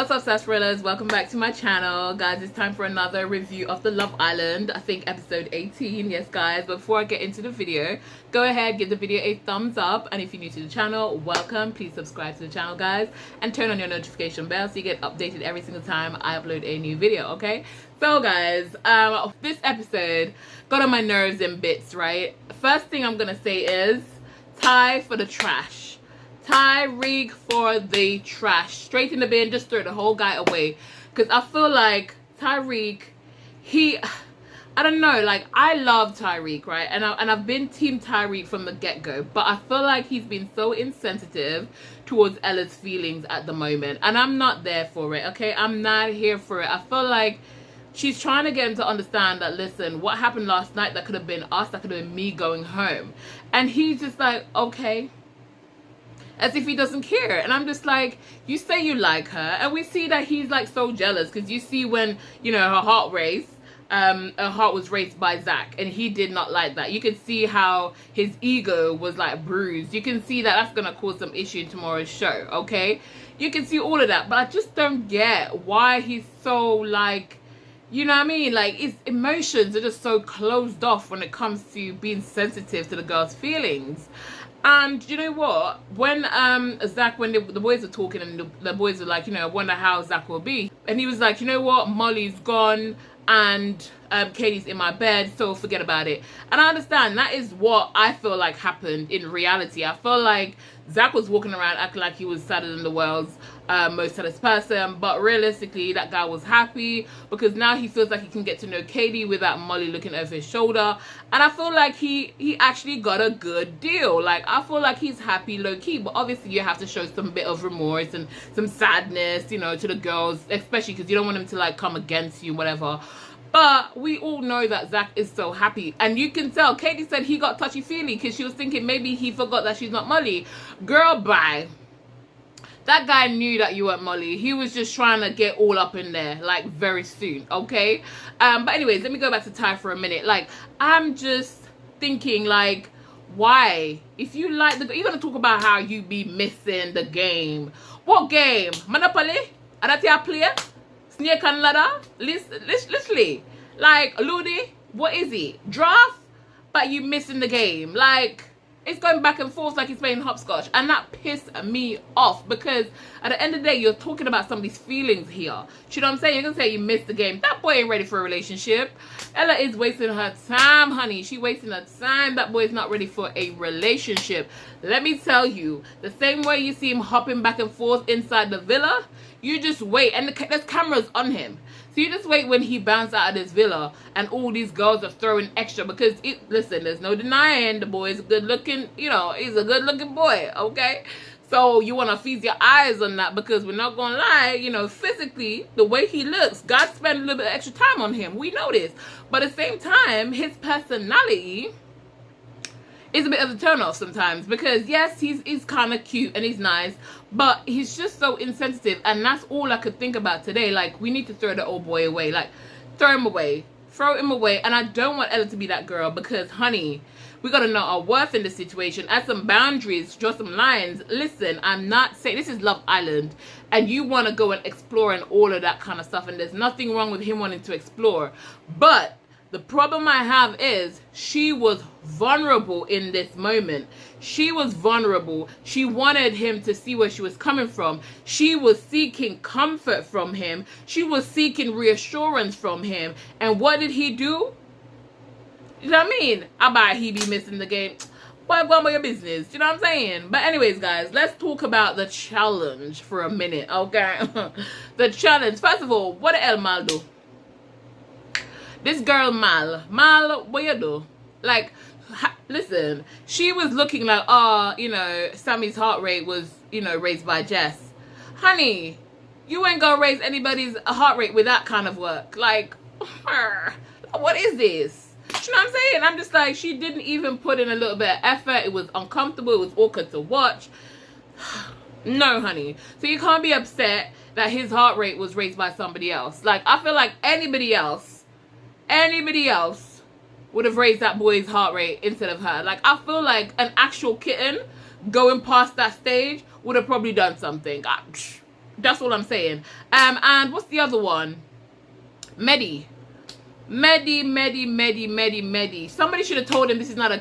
What's up, sarsaparillas? Welcome back to my channel. Guys, it's time for another review of the Love Island. I think episode 18. Yes, guys. Before I get into the video, go ahead, give the video a thumbs up. And if you're new to the channel, welcome. Please subscribe to the channel, guys. And turn on your notification bell so you get updated every single time I upload a new video, okay? So, guys, this episode got on my nerves in bits, right? First thing I'm going to say is Ty for the trash. Tyrique for the trash. Straight in the bin, just throw the whole guy away. Because I feel like Tyrique, I don't know, like, I love Tyrique, right? And I've been team Tyrique from the get-go. But I feel like he's been so insensitive towards Ella's feelings at the moment. And I'm not there for it, okay? I'm not here for it. I feel like she's trying to get him to understand that, listen, what happened last night, that could have been us, that could have been me going home. And he's just like, okay. As if he doesn't care. And I'm just like, you say you like her, and we see that he's like so jealous, because you see when, you know, her heart raced, her heart was raced by Zach, and he did not like that. You can see how his ego was like bruised. You can see that that's gonna cause some issue in tomorrow's show, okay? You can see all of that, but I just don't get why he's so like, you know what I mean? Like, his emotions are just so closed off when it comes to being sensitive to the girl's feelings. And you know what? When Zach, when the boys were talking, and the boys were like, you know, I wonder how Zach will be. And he was like, you know what? Molly's gone, and Katie's in my bed, so forget about it. And I understand that is what I feel like happened in reality. I feel like Zach was walking around acting like he was sadder than the world's most saddest person, but realistically that guy was happy because now he feels like he can get to know Katie without Molly looking over his shoulder. And I feel like he actually got a good deal. Like, I feel like he's happy low-key, but obviously you have to show some bit of remorse and some sadness, you know, to the girls, especially because you don't want them to like come against you, whatever. But we all know that Zach is so happy. And you can tell, Katie said he got touchy-feely because she was thinking maybe he forgot that she's not Molly. Girl, bye. That guy knew that you weren't Molly. He was just trying to get all up in there, like, very soon, okay? But anyways, let me go back to Ty for a minute. Like, I'm just thinking, like, why? If you like the... You're going to talk about how you be missing the game. What game? Monopoly? Adatia play? Snake and ladder? Literally. Like, Ludi? What is it? Draft? But you missing the game. Like... It's going back and forth like he's playing hopscotch. And that pissed me off. Because at the end of the day, you're talking about somebody's feelings here. You know what I'm saying? You're going to say you missed the game. That boy ain't ready for a relationship. Ella is wasting her time, honey. She wasting her time. That boy is not ready for a relationship. Let me tell you. The same way you see him hopping back and forth inside the villa, you just wait. And there's cameras on him. So you just wait when he bounces out of this villa and all these girls are throwing extra because, listen, there's no denying the boy is good looking, you know, he's a good looking boy, okay? So you want to feast your eyes on that because we're not going to lie, you know, physically, the way he looks, God spent a little bit of extra time on him. We know this. But at the same time, his personality is a bit of a turn off sometimes because yes, he's kind of cute and he's nice, but he's just so insensitive, and that's all I could think about today. Like, we need to throw the old boy away. Like, throw him away. And I don't want Ella to be that girl because, honey, we got to know our worth in the situation. Add some boundaries, draw some lines. Listen, I'm not saying this is Love Island and you want to go and explore and all of that kind of stuff, and there's nothing wrong with him wanting to explore, but the problem I have is she was vulnerable in this moment. She was vulnerable. She wanted him to see where she was coming from. She was seeking comfort from him. She was seeking reassurance from him. And what did he do? You know what I mean? I bet he be missing the game. Boy, go about your business. You know what I'm saying? But anyways, guys, let's talk about the challenge for a minute, okay? The challenge. First of all, what did El Mal do? This girl, Mal, what you do? Like, listen, she was looking like, oh, you know, Sammy's heart rate was, you know, raised by Jess. Honey, you ain't gonna raise anybody's heart rate with that kind of work. Like, what is this? You know what I'm saying? I'm just like, she didn't even put in a little bit of effort. It was uncomfortable. It was awkward to watch. No, honey. So you can't be upset that his heart rate was raised by somebody else. Like, I feel like anybody else would have raised that boy's heart rate instead of her. Like, I feel like an actual kitten going past that stage would have probably done something. That's all I'm saying. And what's the other one? Mehdi. Somebody should have told him this is not a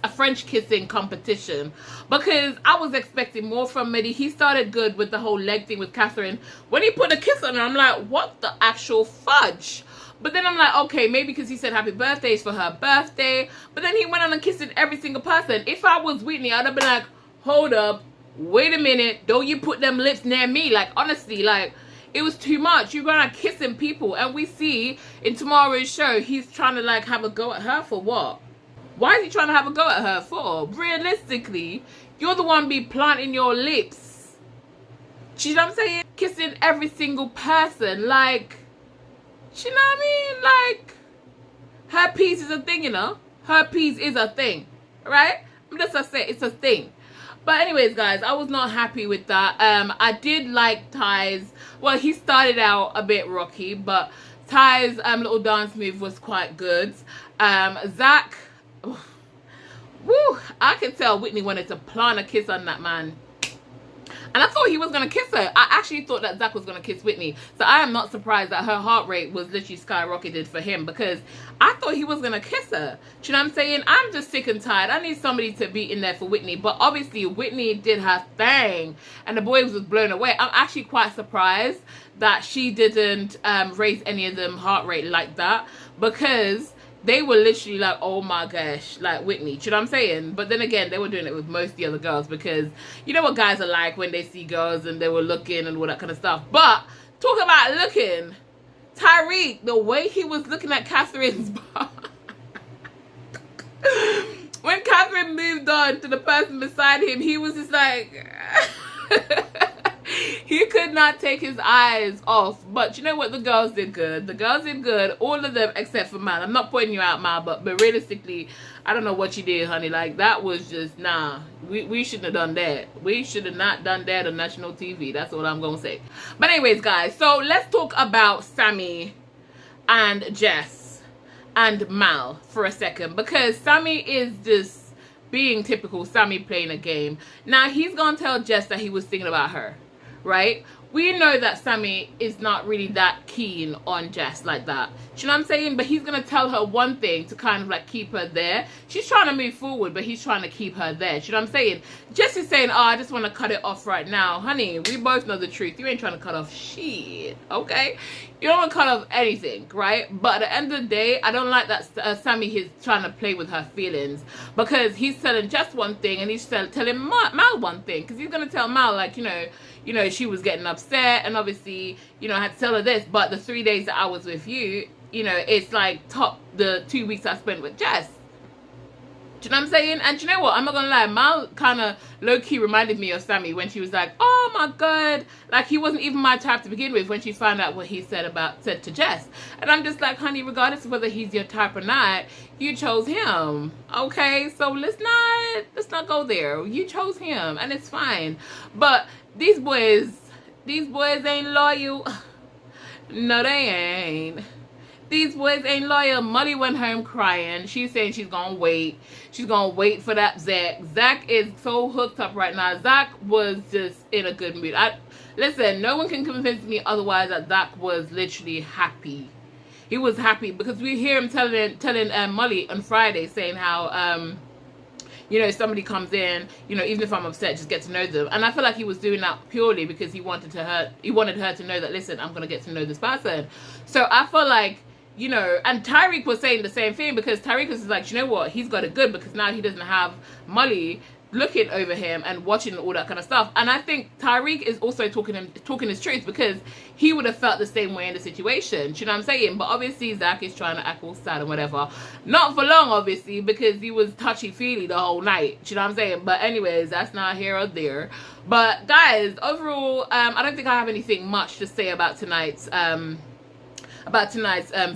French kissing competition, because I was expecting more from Mehdi. He started good with the whole leg thing with Catherine. When he put a kiss on her, I'm like, what the actual fudge? But then I'm like, okay, maybe because he said happy birthdays for her birthday. But then he went on and kissed every single person. If I was Whitney, I'd have been like, hold up, wait a minute, don't you put them lips near me. Like, honestly, like, it was too much. You're gonna kissing people, and we see in tomorrow's show he's trying to like have a go at her for what? Why is he trying to have a go at her for? Realistically, you're the one be planting your lips. Do you know what I'm saying? Kissing every single person, like, do you know what I mean? Like, herpes is a thing, you know. Herpes is a thing, right? I'm just gonna say it's a thing. But anyways, guys, I was not happy with that. I did like Ty's. Well, he started out a bit rocky, but Ty's little dance move was quite good. Zach, woo, I could tell Whitney wanted to plant a kiss on that man. And I thought he was going to kiss her. I actually thought that Zach was going to kiss Whitney. So I am not surprised that her heart rate was literally skyrocketed for him, because I thought he was going to kiss her. Do you know what I'm saying? I'm just sick and tired. I need somebody to be in there for Whitney. But obviously, Whitney did her thing. And the boys was blown away. I'm actually quite surprised that she didn't raise any of them heart rate like that, because they were literally like, oh my gosh, like Whitney. Do you know what I'm saying? But then again, they were doing it with most of the other girls, because you know what guys are like when they see girls and they were looking and all that kind of stuff. But talk about looking, Tyrique, the way he was looking at Catherine's butt. When Catherine moved on to the person beside him, he was just like he could not take his eyes off. But you know what? The girls did good. The girls did good. All of them except for Mal. I'm not pointing you out, Mal, but realistically, I don't know what you did, honey. Like, that was just, nah. We shouldn't have done that. We should have not done that on national TV. That's all I'm going to say. But anyways, guys, so let's talk about Sammy and Jess and Mal for a second. Because Sammy is just being typical Sammy playing a game. Now, he's going to tell Jess that he was thinking about her. Right? We know that Sammy is not really that keen on Jess like that. Do you know what I'm saying? But he's going to tell her one thing to kind of like keep her there. She's trying to move forward, but he's trying to keep her there. Do you know what I'm saying? Jess is saying, oh, I just want to cut it off right now. Honey, we both know the truth. You ain't trying to cut off shit, okay? You don't want to cut off anything, right? But at the end of the day, I don't like that Sammy is trying to play with her feelings, because he's telling Jess one thing and he's telling Mal one thing, because he's going to tell Mal, like, you know, she was getting upset, and obviously, you know, I had to tell her this, but the 3 days that I was with you, you know, it's like top the 2 weeks I spent with Jess. Do you know what I'm saying? And do you know what? I'm not gonna lie, Mal kind of low-key reminded me of Sammy when she was like, oh my god, like he wasn't even my type to begin with, when she found out what he said to Jess. And I'm just like, honey, regardless of whether he's your type or not, you chose him, okay? So let's not go there. You chose him, and it's fine. But these boys ain't loyal. No, they ain't. These boys ain't loyal. Molly went home crying. She's saying she's gonna wait. She's gonna wait for that Zach. Zach is so hooked up right now. Zach was just in a good mood. Listen, no one can convince me otherwise that Zach was literally happy. He was happy, because we hear him telling Molly on Friday, saying how you know, if somebody comes in, you know, even if I'm upset, just get to know them. And I feel like he was doing that purely because he wanted her to know that, listen, I'm gonna get to know this person. So I feel like, you know, and Tyrique was saying the same thing, because Tyrique was like, you know what, he's got it good, because now he doesn't have Molly looking over him and watching all that kind of stuff. And I think Tyrique is also talking his truth, because he would have felt the same way in the situation. Do you know what I'm saying? But obviously Zach is trying to act all sad and whatever. Not for long, obviously, because he was touchy-feely the whole night. Do you know what I'm saying? But anyways, that's not here or there. But guys, overall, I don't think I have anything much to say about tonight's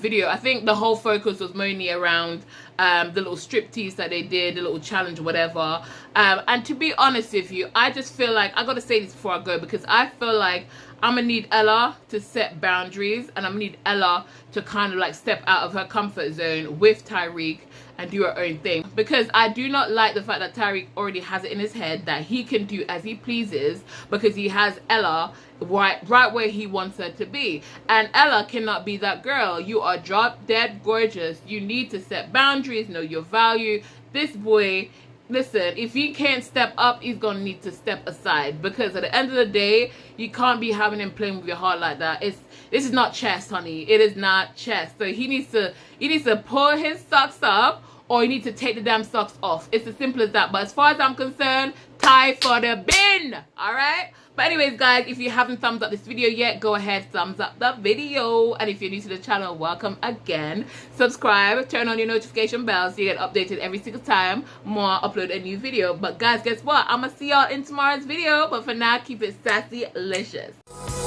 video. I think the whole focus was mainly around the little striptease that they did, the little challenge, whatever. And to be honest with you, I just feel like, I gotta say this before I go, because I feel like I'm gonna need Ella to set boundaries, and I'm gonna need Ella to kind of like step out of her comfort zone with Tyrique and do her own thing, because I do not like the fact that Tyrique already has it in his head that he can do as he pleases because he has Ella right where he wants her to be. And Ella cannot be that girl. You are drop dead gorgeous. You need to set boundaries, know your value. This boy, listen, if he can't step up, he's gonna need to step aside, because at the end of the day, you can't be having him playing with your heart like that. This is not chess, honey. It is not chess. So he needs to pull his socks up, or you need to take the damn socks off. It's as simple as that. But as far as I'm concerned, tie for the bin. All right. But anyways, guys, if you haven't thumbs up this video yet, go ahead, thumbs up the video. And if you're new to the channel, welcome again. Subscribe, turn on your notification bell so you get updated every single time more upload a new video. But guys, guess what? I'm gonna see y'all in tomorrow's video. But for now, keep it sassy, delicious.